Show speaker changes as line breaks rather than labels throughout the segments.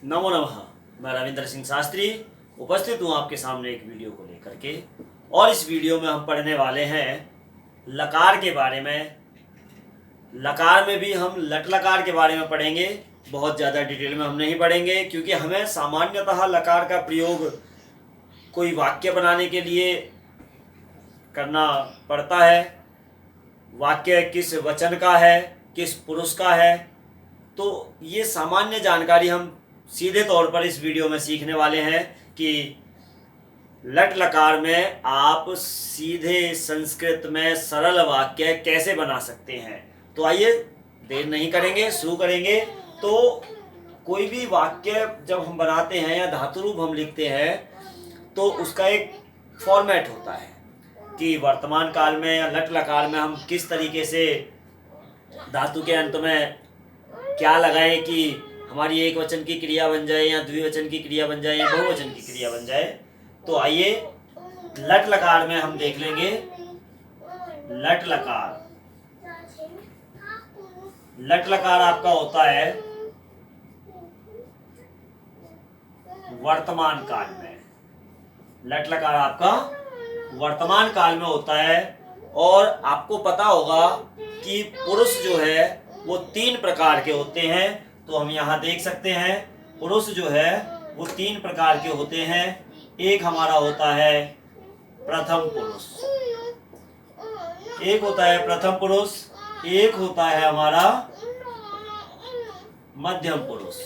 नमो नमः। मैं रविंद्र सिंह शास्त्री उपस्थित हूँ आपके सामने एक वीडियो को लेकर के। और इस वीडियो में हम पढ़ने वाले हैं लकार के बारे में। लकार में भी हम लट लकार के बारे में पढ़ेंगे। बहुत ज़्यादा डिटेल में हम नहीं पढ़ेंगे, क्योंकि हमें सामान्यतः लकार का प्रयोग कोई वाक्य बनाने के लिए करना पड़ता है। वाक्य किस वचन का है, किस पुरुष का है, तो ये सामान्य जानकारी हम सीधे तौर पर इस वीडियो में सीखने वाले हैं कि लट लकार में आप सीधे संस्कृत में सरल वाक्य कैसे बना सकते हैं। तो आइए देर नहीं करेंगे, शुरू करेंगे। तो कोई भी वाक्य जब हम बनाते हैं या धातु रूप हम लिखते हैं तो उसका एक फॉर्मेट होता है कि वर्तमान काल में या लट लकार में हम किस तरीके से धातु के अंत में क्या लगाएं कि हमारी एक वचन की क्रिया बन जाए या द्विवचन की क्रिया बन जाए या बहुवचन की क्रिया बन जाए। तो आइए लट लकार में हम देख लेंगे। लट लकार, लट लकार आपका होता है वर्तमान काल में। लट लकार आपका वर्तमान काल में होता है। और आपको पता होगा कि पुरुष जो है वो 3 प्रकार के होते हैं। तो हम यहाँ देख सकते हैं पुरुष जो है वो 3 प्रकार के होते हैं। एक हमारा होता है प्रथम पुरुष, एक होता है प्रथम पुरुष, एक होता है हमारा मध्यम पुरुष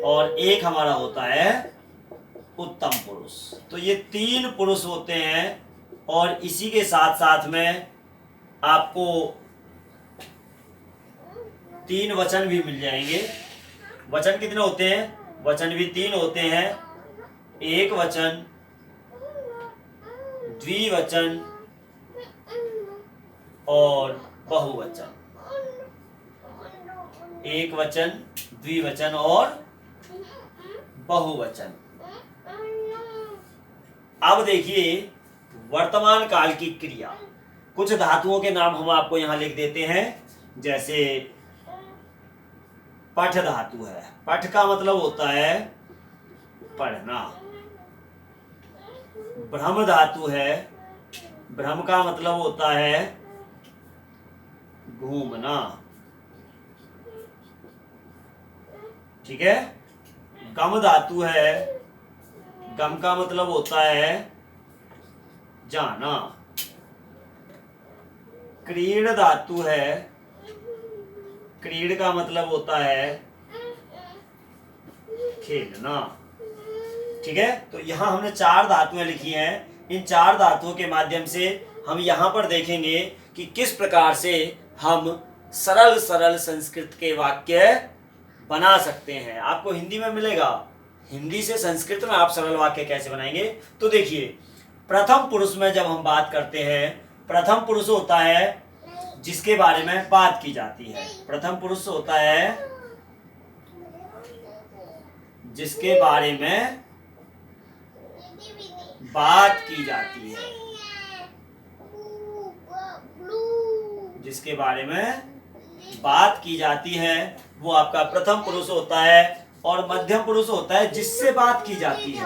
और एक हमारा होता है उत्तम पुरुष। तो ये 3 पुरुष होते हैं। और इसी के साथ साथ में आपको 3 वचन भी मिल जाएंगे। वचन कितने होते हैं? वचन भी 3 होते हैं। एक वचन, द्विवचन और बहुवचन। एक वचन, द्विवचन और बहुवचन। अब देखिए वर्तमान काल की क्रिया। कुछ धातुओं के नाम हम आपको यहां लिख देते हैं। जैसे पठ धातु है। पठ का मतलब होता है पढ़ना। भ्रम धातु है। भ्रम का मतलब होता है घूमना। ठीक है। गम धातु है। गम का मतलब होता है जाना। क्रीड धातु है। क्रीड का मतलब होता है खेलना। ठीक है। तो यहां हमने 4 धातुएं लिखी हैं। इन 4 धातुओं के माध्यम से हम यहां पर देखेंगे कि किस प्रकार से हम सरल सरल संस्कृत के वाक्य बना सकते हैं। आपको हिंदी में मिलेगा, हिंदी से संस्कृत में आप सरल वाक्य कैसे बनाएंगे। तो देखिए प्रथम पुरुष में जब हम बात करते हैं, प्रथम पुरुष होता है जिसके बारे में बात की जाती है। प्रथम पुरुष होता है जिसके बारे में बात की जाती है। जिसके बारे में बात की जाती है वो आपका प्रथम पुरुष होता है। और मध्यम पुरुष होता है जिससे बात की जाती है।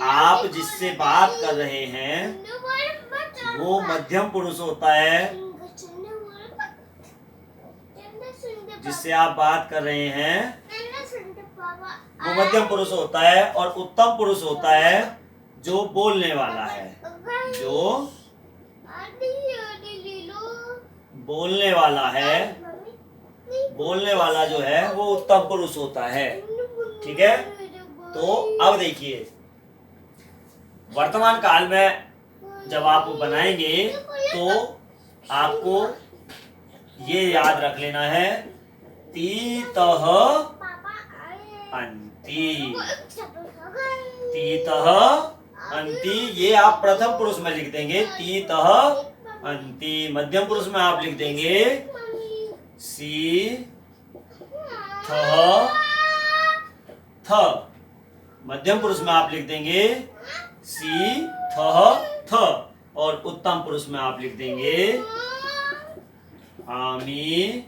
आप जिससे बात कर रहे हैं वो मध्यम पुरुष होता है। जिससे आप बात कर रहे हैं वो मध्यम पुरुष होता है। और उत्तम पुरुष होता है जो बोलने वाला है। जो बोलने वाला है, बोलने वाला जो है वो उत्तम पुरुष होता है। ठीक है। तो अब देखिए वर्तमान काल में जब आप बनाएंगे तो आपको ये याद रख लेना है तीतः अंति। तीतः अंति ये आप प्रथम पुरुष में लिख देंगे तीतः अंति। मध्यम पुरुष में आप लिख देंगे सी थ। मध्यम पुरुष में आप लिख देंगे सी थ। और उत्तम पुरुष में आप लिख देंगे आमी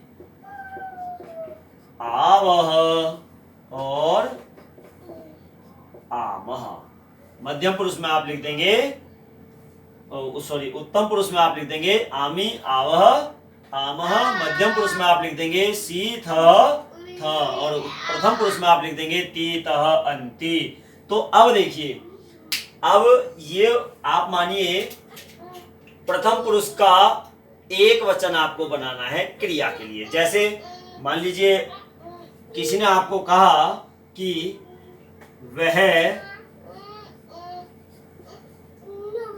आवह और आमह। मध्यम पुरुष में आप लिख देंगे, सॉरी उत्तम पुरुष में आप लिख देंगे आमी आवह आमह। मध्यम पुरुष में आप लिख देंगे सी थ थ, और प्रथम पुरुष में आप लिख देंगे ती तह अंति। तो अब देखिए, अब ये आप मानिए प्रथम पुरुष का एक वचन आपको बनाना है क्रिया के लिए। जैसे मान लीजिए किसी ने आपको कहा कि वह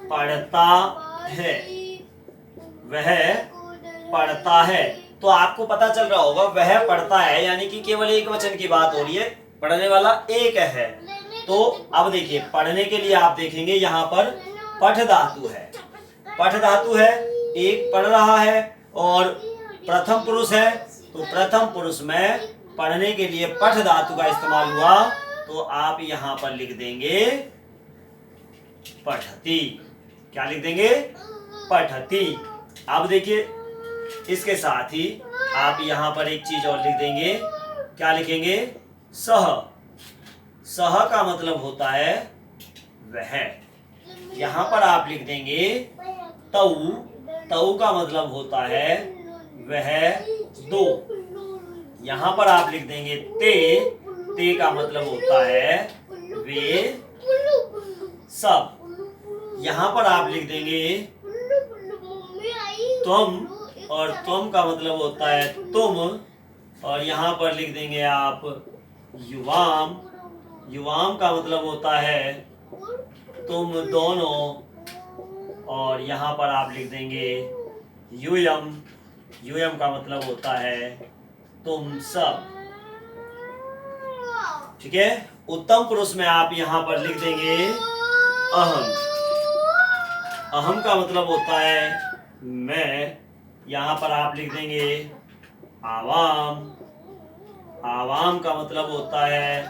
पढ़ता है, वह पढ़ता है, तो आपको पता चल रहा होगा वह पढ़ता है यानी कि केवल एक वचन की बात हो रही है, पढ़ने वाला एक है। तो अब देखिए पढ़ने के लिए आप देखेंगे यहाँ पर पठ धातु है, पठ धातु है, एक पढ़ रहा है और प्रथम पुरुष है, तो प्रथम पुरुष में पढ़ने के लिए पठ धातु का इस्तेमाल हुआ, तो आप यहाँ पर लिख देंगे पठती। क्या लिख देंगे? पठती। अब देखिए इसके साथ ही आप यहाँ पर एक चीज और लिख देंगे। क्या लिखेंगे? सह। सह का मतलब होता है वह। यहाँ पर आप लिख देंगे तऊ। तऊ का मतलब होता है वह दो। यहाँ पर आप लिख देंगे ते। ते का मतलब होता है वे सब। यहाँ पर आप लिख देंगे तुम, और तुम का मतलब होता है तुम, और यहाँ पर लिख देंगे आप युवाम। युवाम का मतलब होता है तुम दोनों, और यहाँ पर आप लिख देंगे यूयम। यूयम का मतलब होता है तुम सब। ठीक है। उत्तम पुरुष में आप यहाँ पर लिख देंगे अहम। अहम का मतलब होता है मैं। यहाँ पर आप लिख देंगे आवाम। आवाम का मतलब होता है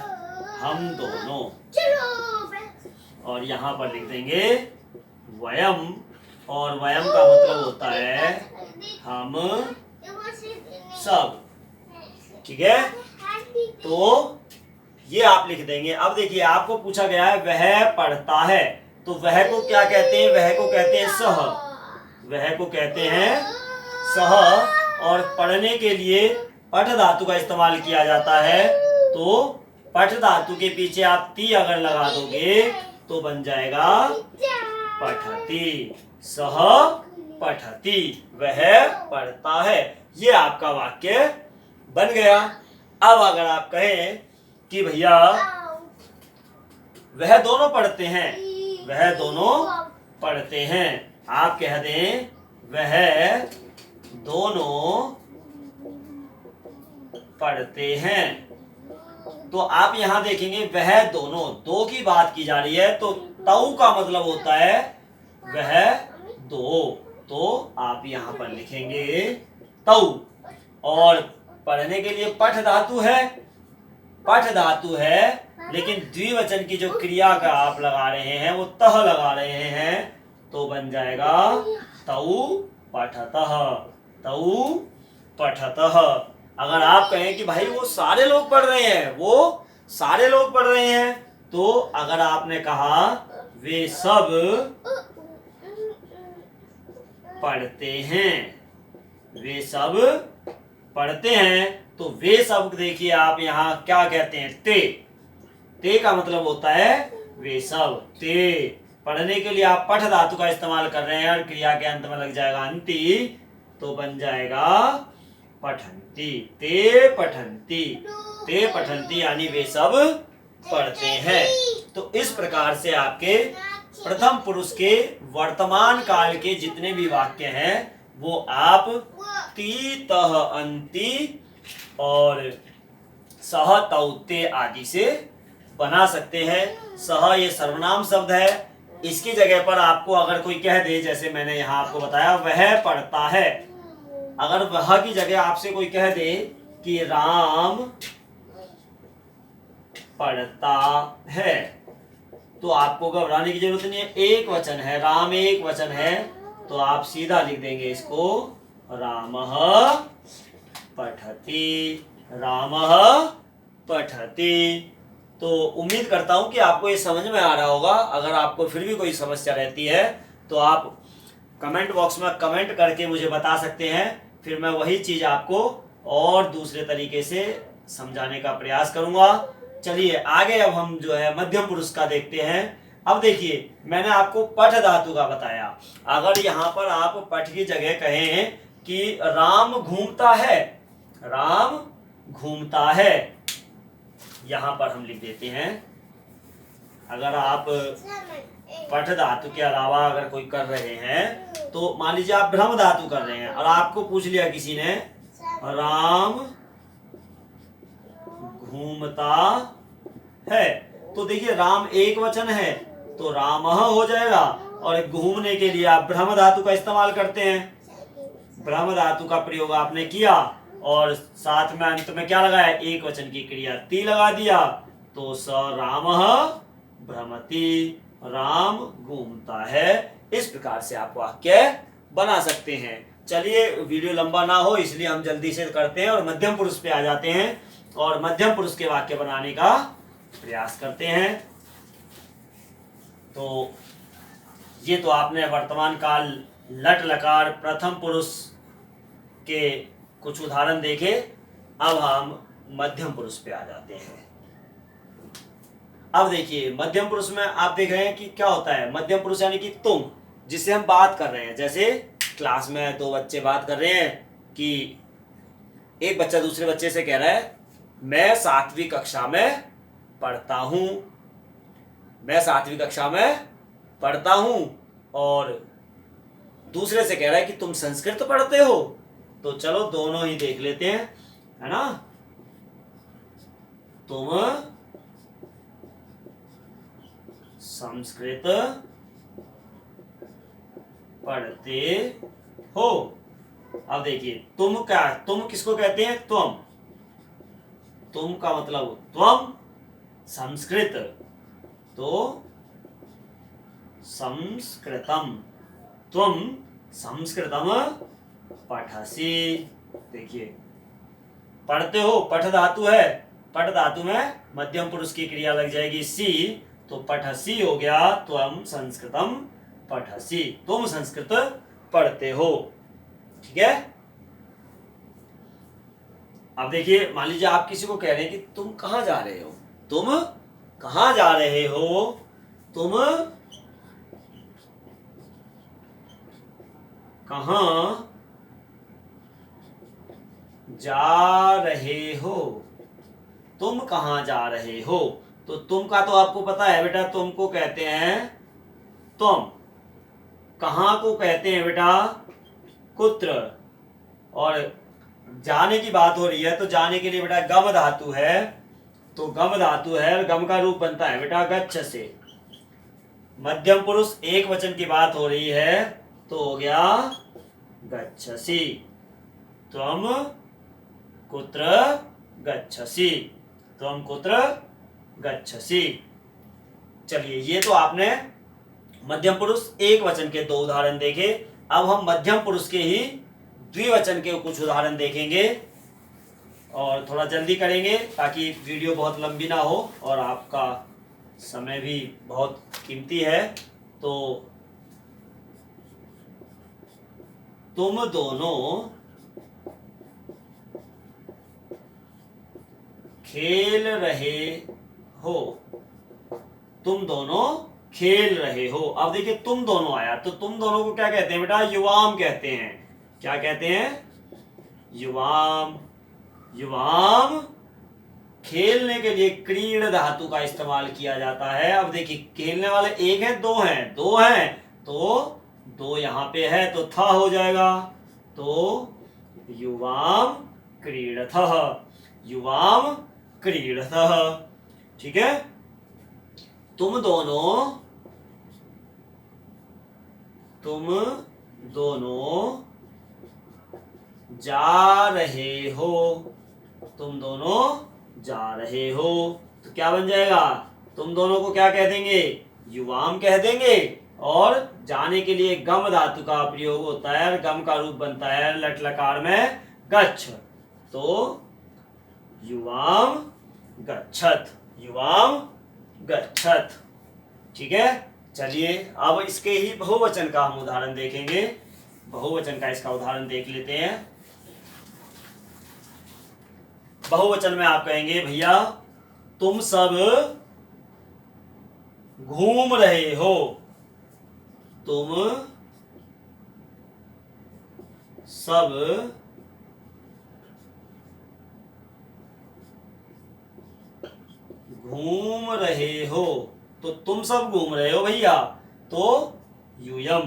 हम दोनों, और यहाँ पर लिख देंगे वयम, और वयम का मतलब होता है हम सब। ठीक है। तो ये आप लिख देंगे। अब देखिए आपको पूछा गया है वह पढ़ता है, तो वह को क्या कहते हैं? वह को कहते हैं सह। वह को कहते हैं सह, और पढ़ने के लिए पठ धातु का इस्तेमाल किया जाता है। तो पठ धातु के पीछे आप ती अगर लगा दोगे तो बन जाएगा पठती। सह पठती, वह पढ़ता है। ये आपका वाक्य बन गया। अब अगर आप कहें कि भैया वह दोनों पढ़ते हैं, वह दोनों पढ़ते हैं, आप कह दें वह दोनों पढ़ते हैं। तो आप यहां देखेंगे वह दोनों, दो की बात की जा रही है, तो तऊ का मतलब होता है वह दो। तो आप यहां पर लिखेंगे तऊ। और पढ़ने के लिए पठ धातु है, पठ धातु है, लेकिन द्विवचन की जो क्रिया का आप लगा रहे हैं वो तह लगा रहे हैं, तो बन जाएगा तऊ पठतः। तऊ पठतः। अगर आप कहें कि भाई वो सारे लोग पढ़ रहे हैं, वो सारे लोग पढ़ रहे हैं, तो अगर आपने कहा वे सब पढ़ते हैं, वे सब पढ़ते हैं, तो वे सब देखिए आप यहाँ क्या कहते हैं? ते। ते का मतलब होता है वे सब। ते। पढ़ने के लिए आप पठ धातु का इस्तेमाल कर रहे हैं और क्रिया के अंत में लग जाएगा अंति, तो बन जाएगा पठंती। ते पठंती। ते पठंती यानी वे सब पढ़ते हैं। तो इस प्रकार से आपके प्रथम पुरुष के वर्तमान काल के जितने भी वाक्य हैं वो आप ती तह अंति और सह तौ ते आदि से बना सकते हैं। सह ये सर्वनाम शब्द है, इसकी जगह पर आपको अगर कोई कह दे, जैसे मैंने यहाँ आपको बताया वह पढ़ता है, अगर वह की जगह आपसे कोई कह दे कि राम पढ़ता है, तो आपको घबराने की जरूरत नहीं है। एक वचन है, राम एक वचन है, तो आप सीधा लिख देंगे इसको रामः पठति। रामः पठति। तो उम्मीद करता हूं कि आपको ये समझ में आ रहा होगा। अगर आपको फिर भी कोई समस्या रहती है तो आप कमेंट बॉक्स में कमेंट करके मुझे बता सकते हैं, फिर मैं वही चीज़ आपको और दूसरे तरीके से समझाने का प्रयास करूंगा। चलिए आगे अब हम जो है मध्यम पुरुष का देखते हैं। अब देखिए, मैंने आपको पठ धातु का बताया। अगर यहाँ पर आप पठ की जगह कहें कि राम घूमता है, राम घूमता है, यहां पर हम लिख देते हैं। अगर आप पठ धातु के अलावा अगर कोई कर रहे हैं तो मान लीजिए आप भ्रम धातु कर रहे हैं और आपको पूछ लिया किसी ने राम घूमता है, तो देखिए राम एक वचन है तो रामः हो जाएगा, और घूमने के लिए आप भ्रम धातु का इस्तेमाल करते हैं। भ्रम धातु का प्रयोग आपने किया और साथ में अंत में क्या लगाया, एक वचन की क्रिया ती लगा दिया, तो स रामः भ्रमति, राम घूमता है। इस प्रकार से आप वाक्य बना सकते हैं। चलिए वीडियो लंबा ना हो इसलिए हम जल्दी से करते हैं और मध्यम पुरुष पे आ जाते हैं और मध्यम पुरुष के वाक्य बनाने का प्रयास करते हैं। तो ये तो आपने वर्तमान काल लट लकार प्रथम पुरुष के कुछ उदाहरण देखे। अब हम मध्यम पुरुष पे आ जाते हैं। अब देखिए मध्यम पुरुष में आप देख रहे हैं कि क्या होता है। मध्यम पुरुष यानी कि तुम, जिससे हम बात कर रहे हैं। जैसे क्लास में दो बच्चे बात कर रहे हैं कि एक बच्चा दूसरे बच्चे से कह रहा है मैं 7वीं कक्षा में पढ़ता हूं, मैं 7वीं कक्षा में पढ़ता हूं, और दूसरे से कह रहा है कि तुम संस्कृत पढ़ते हो। तो चलो दोनों ही देख लेते हैं, है ना। तुम संस्कृत पढ़ते हो। अब देखिए तुम क्या, तुम किसको कहते हैं, तुम का मतलब त्वम संस्कृत, तो संस्कृतम, तुम संस्कृतम पठसि। देखिए पढ़ते हो पठ धातु है, पठ धातु में मध्यम पुरुष की क्रिया लग जाएगी सी, तो पठसि हो गया त्वम संस्कृतम पठसि, तुम संस्कृत पढ़ते हो। ठीक है। अब देखिए मान लीजिए आप किसी को कह रहे हैं कि तुम कहां जा रहे हो, तुम कहां जा रहे हो, तुम कहां जा रहे हो, तुम कहां जा रहे हो। तो तुम का तो आपको पता है बेटा, तुमको कहते हैं तुम, कहां को कहते हैं बेटा कुत्र, और जाने की बात हो रही है तो जाने के लिए बेटा गम धातु है, तो गम धातु है और गम का रूप बनता है बेटा गच्छ से। मध्यम पुरुष एक वचन की बात हो रही है तो हो गया गच्छसि, त्वम कुत्र गच्छसि, त्वम कुत्र गच्छसि। चलिए ये तो आपने मध्यम पुरुष एक वचन के दो उदाहरण देखे। अब हम मध्यम पुरुष के ही द्विवचन के कुछ उदाहरण देखेंगे और थोड़ा जल्दी करेंगे ताकि वीडियो बहुत लंबी ना हो और आपका समय भी बहुत कीमती है। तो तुम दोनों खेल रहे हो, तुम दोनों खेल रहे हो। अब देखिए तुम दोनों आया तो तुम दोनों को क्या कहते हैं बेटा, युवाम कहते हैं। क्या कहते हैं, युवाम। युवाम खेलने के लिए क्रीड धातु का इस्तेमाल किया जाता है। अब देखिए खेलने वाले एक है दो हैं, दो हैं तो दो यहां पे है तो था हो जाएगा, तो युवाम क्रीडथः, युवाम क्रीडथः। ठीक है। तुम दोनों जा रहे हो, तुम दोनों जा रहे हो, तो क्या बन जाएगा, तुम दोनों को क्या कह देंगे, युवाम कह देंगे, और जाने के लिए गम धातु का प्रयोग होता है और गम का रूप बनता है लट लकार में गच्छ, तो युवाम गच्छत, युवाम गच्छत। ठीक है, चलिए अब इसके ही बहुवचन का हम उदाहरण देखेंगे। बहुवचन का इसका उदाहरण देख लेते हैं। बहुवचन में आप कहेंगे भैया तुम सब घूम रहे हो, तुम सब घूम रहे हो। तो तुम सब घूम रहे हो भैया, तो यूयम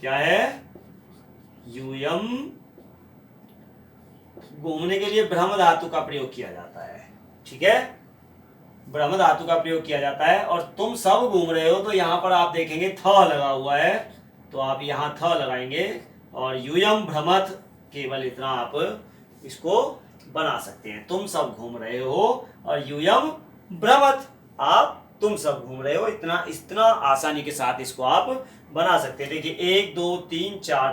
क्या है, यूयम घूमने के लिए ब्रह्म धातु का प्रयोग किया जाता है। ठीक है, ब्रह्म धातु का प्रयोग किया जाता है। और तुम सब घूम रहे हो, तो यहाँ पर आप देखेंगे थ लगा हुआ है, तो आप यहाँ थ लगाएंगे और यूयम भ्रमत, केवल इतना आप इसको बना सकते हैं। तुम सब घूम रहे हो और यूयम भ्रमत, आप तुम सब घूम रहे हो, इतना आसानी के साथ इसको आप बना सकते हैं। देखिए 1 2 3 4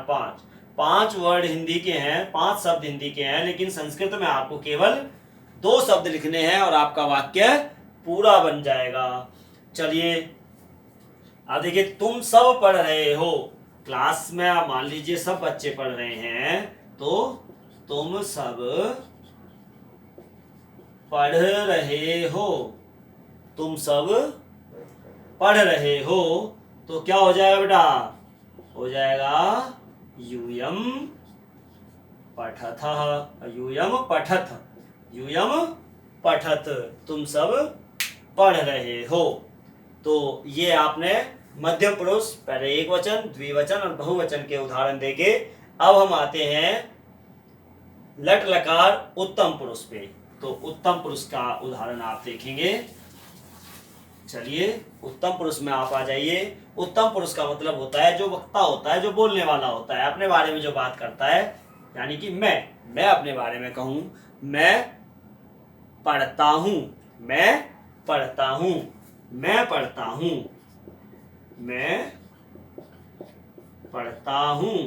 5 वर्ड हिंदी के हैं, 5 शब्द हिंदी के हैं, लेकिन संस्कृत में आपको केवल 2 शब्द लिखने हैं और आपका वाक्य पूरा बन जाएगा। चलिए अब देखिए तुम सब पढ़ रहे हो, क्लास में आप मान लीजिए सब बच्चे पढ़ रहे हैं, तो तुम सब पढ़ रहे हो, तुम सब पढ़ रहे हो, तो क्या हो जाएगा बेटा, हो जाएगा यूयम पठतः, यूयम पठत, यूयम पठत, तुम सब पढ़ रहे हो। तो ये आपने मध्यम पुरुष, पहले एक वचन, द्विवचन और बहुवचन के उदाहरण देके अब हम आते हैं लट लकार उत्तम पुरुष पे। तो उत्तम पुरुष का उदाहरण आप देखेंगे। चलिए उत्तम पुरुष में आप आ जाइए। उत्तम पुरुष का मतलब होता है जो वक्ता होता है, जो बोलने वाला होता है, अपने बारे में जो बात करता है। यानी कि मैं अपने बारे में कहूं, मैं पढ़ता हूं, मैं पढ़ता हूं, मैं पढ़ता हूं, मैं पढ़ता हूं,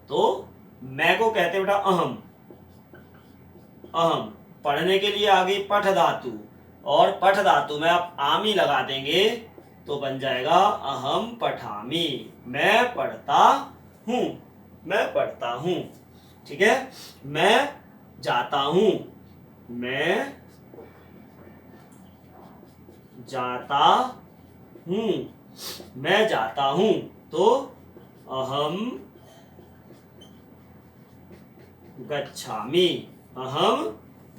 तो मैं को कहते बेटा अहम। अहम पढ़ने के लिए आ गई पठ धातु, और पठ धातु में आप आमी लगा देंगे तो बन जाएगा अहम पठामी, मैं पढ़ता हूं, मैं पढ़ता हूं। ठीक है, मैं जाता हूं, मैं जाता हूं, मैं जाता हूं, तो अहम गच्छामि, अहम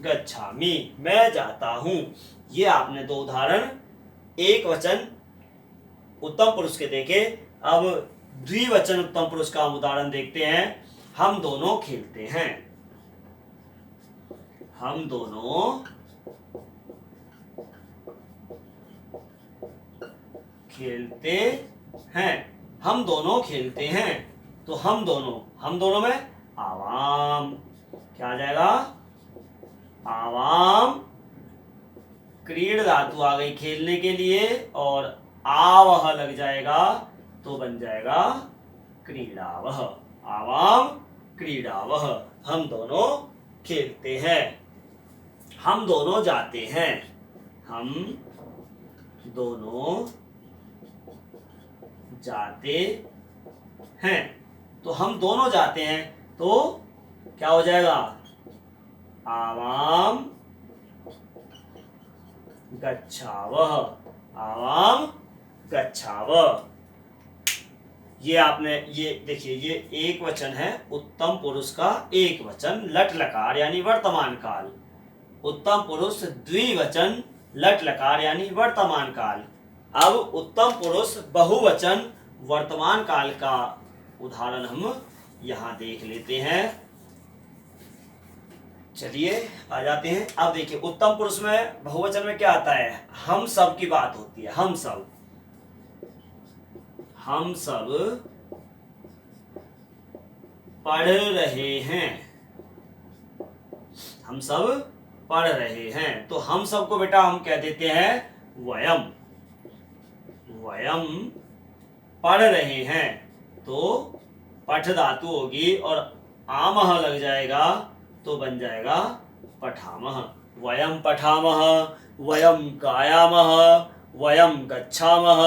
गच्छामि, मैं जाता हूं। ये आपने 2 उदाहरण एक वचन उत्तम पुरुष के देखे। अब द्विवचन उत्तम पुरुष का उदाहरण देखते हैं। हम दोनों खेलते हैं, हम दोनों खेलते हैं, हम दोनों खेलते हैं, तो हम दोनों में आवाम क्या आ जाएगा, आवाम क्रीड धातु आ गई खेलने के लिए, और आवह लग जाएगा तो बन जाएगा क्रीडावह, आवाम क्रीडावह। हम दोनों खेलते हैं, हम दोनों जाते हैं, हम दोनों जाते हैं, तो हम दोनों जाते हैं, तो क्या हो जाएगा, आवाम गच्छावह, आवाम गच्छावह। ये आपने ये देखिए, ये एक वचन है उत्तम पुरुष का, एक वचन लट लकार यानी वर्तमान काल। उत्तम पुरुष द्विवचन लट लकार यानी वर्तमान काल। अब उत्तम पुरुष बहुवचन वर्तमान काल का उदाहरण हम यहाँ देख लेते हैं। चलिए आ जाते हैं। अब देखिए उत्तम पुरुष में बहुवचन में क्या आता है, हम सब की बात होती है, हम सब, हम सब पढ़ रहे हैं, हम सब पढ़ रहे हैं, तो हम सब को बेटा हम कह देते हैं वयम, वयम पढ़ रहे हैं, तो पठ धातु होगी और आमह लग जाएगा तो बन जाएगा पठामः, वयं पठामः, वयं गायामः, वयं गच्छामः,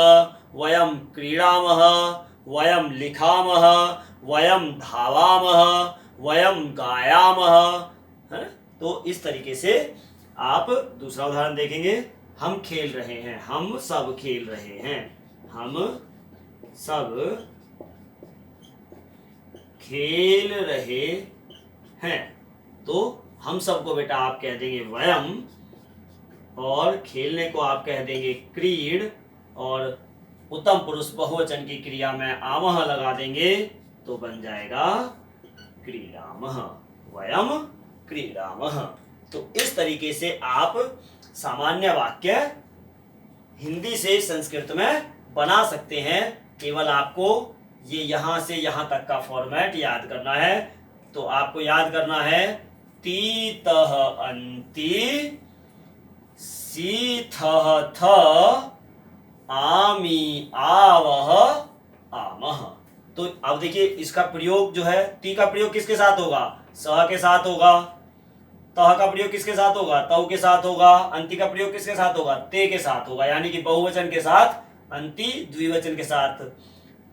वयं क्रीडामः, वयं लिखामः, वयं धावामः, वयं गायामः, है। तो इस तरीके से आप दूसरा उदाहरण देखेंगे, हम खेल रहे हैं, हम सब खेल रहे हैं, हम सब खेल रहे हैं। तो हम सबको बेटा आप कह देंगे वयम, और खेलने को आप कह देंगे क्रीड, और उत्तम पुरुष बहुवचन की क्रिया में आमह लगा देंगे तो बन जाएगा क्रीडामः, वयम क्रीडामः। तो इस तरीके से आप सामान्य वाक्य हिंदी से संस्कृत में बना सकते हैं। केवल आपको ये यहाँ से यहाँ तक का फॉर्मेट याद करना है। तो आपको याद करना है तीतः अन्ति, सीथः थ, आमी आवह आमह। तो अब देखिए इसका प्रयोग जो है, ती का प्रयोग किसके साथ होगा? स के साथ होगा। तह का प्रयोग किसके साथ होगा? तव के साथ होगा। अंति का प्रयोग किसके साथ होगा? ते के साथ होगा, यानी कि बहुवचन के साथ, अंति द्विवचन के साथ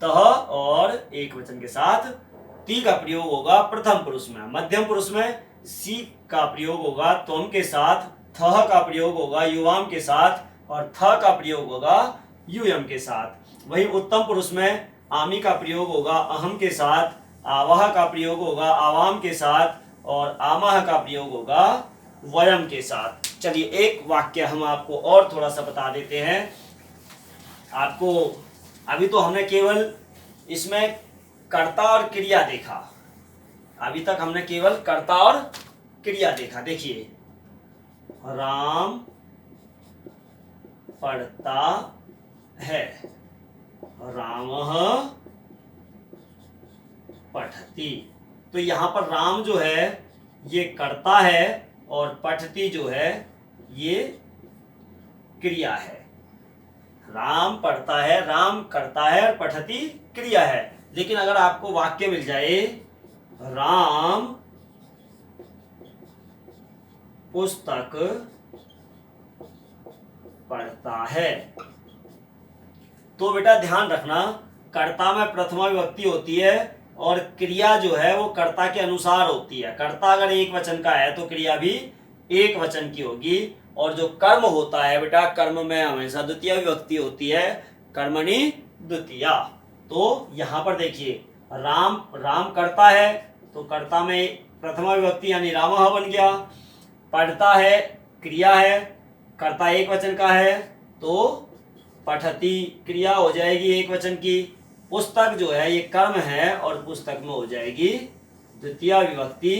तह, और एक वचन के साथ ती का प्रयोग होगा प्रथम पुरुष में। मध्यम पुरुष में सी का प्रयोग होगा त्वम के साथ, थह का प्रयोग होगा युवाम के साथ, और थ का प्रयोग होगा यूयम के साथ। वही उत्तम पुरुष में आमी का प्रयोग होगा अहम के साथ, आवाह का प्रयोग होगा आवाम के साथ, और आमह का प्रयोग होगा वयम के साथ। चलिए एक वाक्य हम आपको और थोड़ा सा बता देते हैं। आपको अभी तो हमने केवल इसमें कर्ता और क्रिया देखा, अभी तक हमने केवल कर्ता और क्रिया देखा। देखिए राम पढ़ता है, रामः पठती। तो यहाँ पर राम जो है ये कर्ता है और पठती जो है ये क्रिया है। राम पढ़ता है, राम करता है, और पठती क्रिया है। लेकिन अगर आपको वाक्य मिल जाए राम पुस्तक पढ़ता है, तो बेटा ध्यान रखना कर्ता में प्रथमा विभक्ति होती है और क्रिया जो है वो कर्ता के अनुसार होती है। कर्ता अगर एक वचन का है तो क्रिया भी एक वचन की होगी, और जो कर्म होता है बेटा कर्म में हमेशा द्वितीय विभक्ति होती है, कर्मणि द्वितीया। तो यहाँ पर देखिए राम, राम करता है तो कर्ता में प्रथमा विभक्ति यानी रामः बन गया। पढ़ता है क्रिया है, कर्ता एक वचन का है तो पठती क्रिया हो जाएगी एक वचन की। पुस्तक जो है ये कर्म है और पुस्तक में हो जाएगी द्वितीय विभक्ति,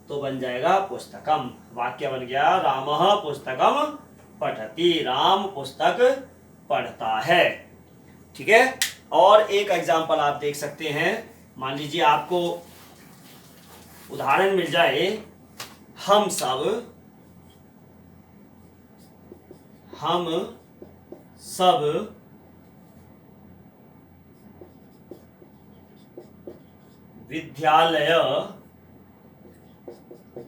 तो बन जाएगा पुस्तकम। वाक्य बन गया रामः पुस्तकम पठति, राम पुस्तक पढ़ता है। ठीक है। और एक एग्जाम्पल आप देख सकते हैं। मान लीजिए आपको उदाहरण मिल जाए हम सब विद्यालय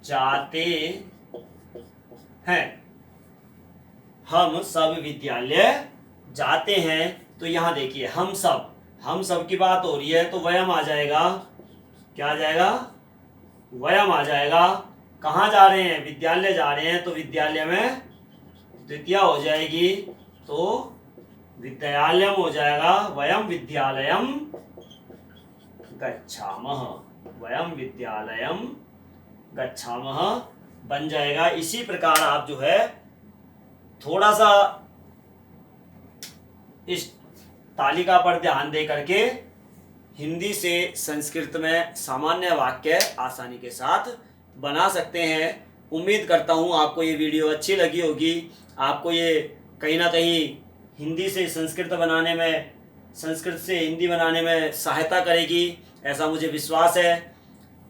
जाते हैं, हम सब विद्यालय जाते हैं। तो यहाँ देखिए हम सब की बात हो रही है तो वयम आ जाएगा। क्या आ जाएगा? वयम आ जाएगा। कहाँ जा रहे हैं? विद्यालय जा रहे हैं, तो विद्यालय में द्वितीया हो जाएगी तो विद्यालयम हो जाएगा। वयम विद्यालयम गच्छामः, वयम विद्यालयम गच्छामः बन जाएगा। इसी प्रकार आप जो है थोड़ा सा इस तालिका पर ध्यान दे करके हिंदी से संस्कृत में सामान्य वाक्य आसानी के साथ बना सकते हैं। उम्मीद करता हूँ आपको ये वीडियो अच्छी लगी होगी। आपको ये कहीं ना कहीं हिंदी से संस्कृत बनाने में, संस्कृत से हिंदी बनाने में सहायता करेगी, ऐसा मुझे विश्वास है।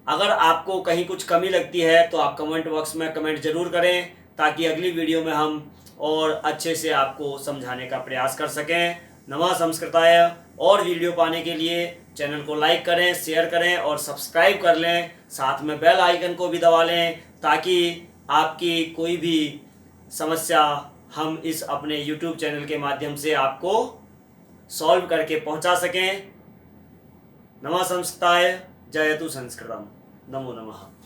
अगर आपको कहीं कुछ कमी लगती है तो आप कमेंट बॉक्स में कमेंट जरूर करें, ताकि अगली वीडियो में हम और अच्छे से आपको समझाने का प्रयास कर सकें। नमः संस्कृताय। और वीडियो पाने के लिए चैनल को लाइक करें, शेयर करें और सब्सक्राइब कर लें। साथ में बेल आइकन को भी दबा लें, ताकि आपकी कोई भी समस्या हम इस अपने YouTube चैनल के माध्यम से आपको सॉल्व करके पहुंचा सकें। नमः संस्कृताय, जयतु संस्कृतम। नमो नमः।